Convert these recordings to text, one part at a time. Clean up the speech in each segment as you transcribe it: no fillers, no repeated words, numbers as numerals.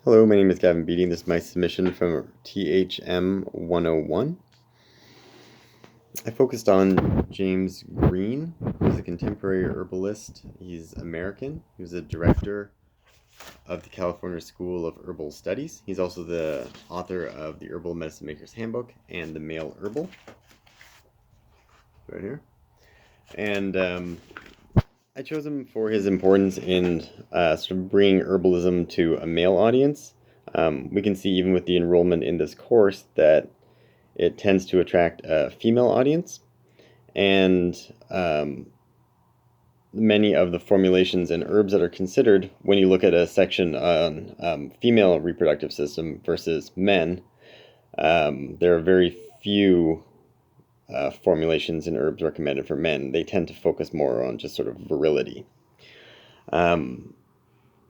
Hello, my name is Gavin Beating. This is my submission from THM101. I focused on James Green, who's a contemporary herbalist. He's American. He was a director of the California School of Herbal Studies. He's also the author of the Herbal Medicine Maker's Handbook and the Male Herbal. Right here. And I chose him for his importance in sort of bringing herbalism to a male audience. We can see even with the enrollment in this course that it tends to attract a female audience, and many of the formulations and herbs that are considered, when you look at a section on female reproductive system versus men, there are very few formulations and herbs recommended for men. They tend to focus more on just sort of virility.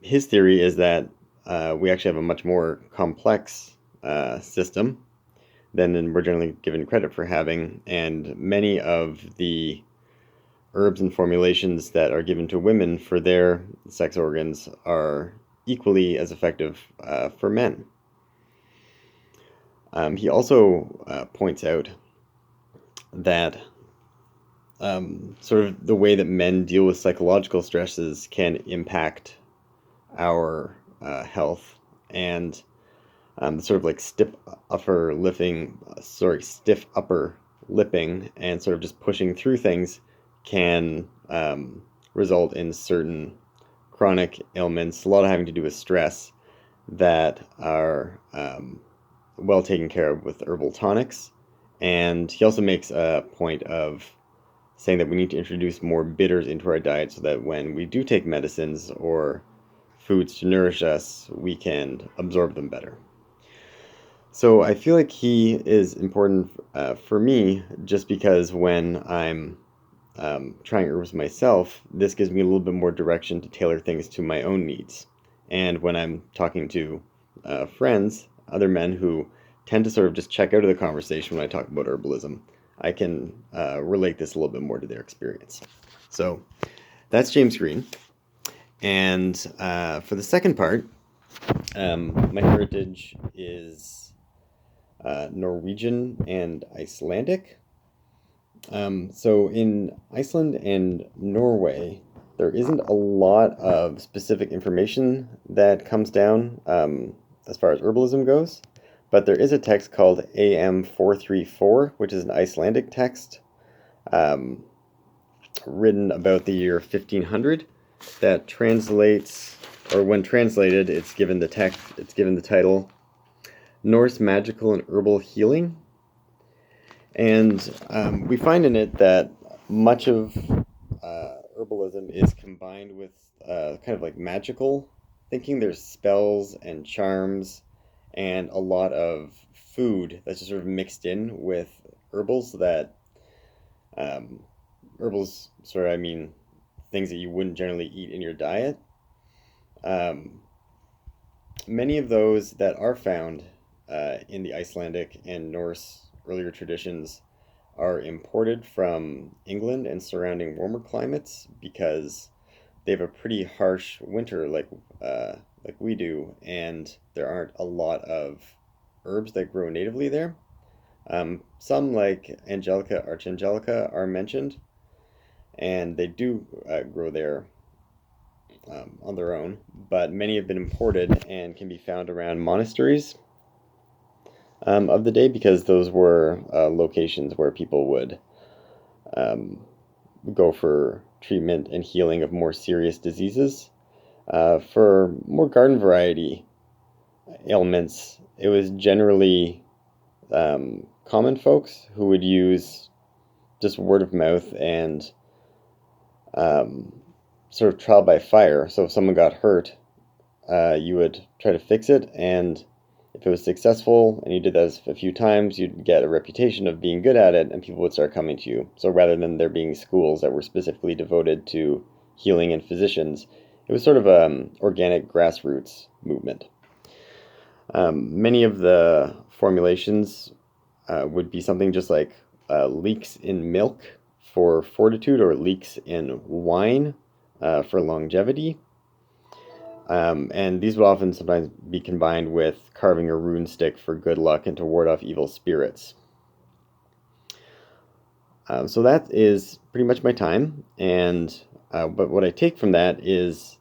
His theory is that we actually have a much more complex system than we're generally given credit for having, and many of the herbs and formulations that are given to women for their sex organs are equally as effective for men. He also points out that sort of the way that men deal with psychological stresses can impact our health, and sort of like stiff upper lipping and sort of just pushing through things can result in certain chronic ailments, a lot of having to do with stress, that are well taken care of with herbal tonics. And he also makes a point of saying that we need to introduce more bitters into our diet so that when we do take medicines or foods to nourish us, we can absorb them better. So I feel like he is important for me just because when I'm trying herbs myself, this gives me a little bit more direction to tailor things to my own needs. And when I'm talking to friends, other men who tend to sort of just check out of the conversation when I talk about herbalism, I can relate this a little bit more to their experience. So that's James Green. And for the second part, my heritage is Norwegian and Icelandic. So in Iceland and Norway, there isn't a lot of specific information that comes down as far as herbalism goes. But there is a text called AM434, which is an Icelandic text written about the year 1500 that translates, or when translated, it's given the title Norse Magical and Herbal Healing. And we find in it that much of herbalism is combined with kind of like magical thinking. There's spells and charms and a lot of food that's just sort of mixed in with herbals that I mean things that you wouldn't generally eat in your diet. Many of those that are found in the Icelandic and Norse earlier traditions are imported from England and surrounding warmer climates because they have a pretty harsh winter like we do, and there aren't a lot of herbs that grow natively there. Some like Archangelica are mentioned, and they do grow there on their own, but many have been imported and can be found around monasteries of the day because those were locations where people would go for treatment and healing of more serious diseases. For more garden variety ailments, it was generally common folks who would use just word of mouth and sort of trial by fire. So if someone got hurt, you would try to fix it, and if it was successful and you did that a few times, you'd get a reputation of being good at it, and people would start coming to you. So rather than there being schools that were specifically devoted to healing and physicians, it was sort of an organic grassroots movement. Many of the formulations would be something just like leeks in milk for fortitude, or leeks in wine for longevity. And these would often sometimes be combined with carving a rune stick for good luck and to ward off evil spirits. So that is pretty much my time, and but what I take from that is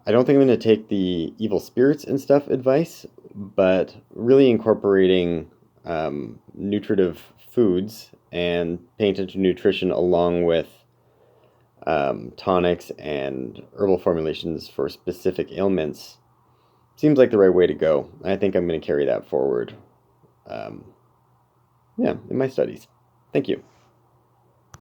I don't think I'm going to take the evil spirits and stuff advice, but really incorporating nutritive foods and paying attention to nutrition along with tonics and herbal formulations for specific ailments seems like the right way to go. I think I'm going to carry that forward, yeah, in my studies. Thank you.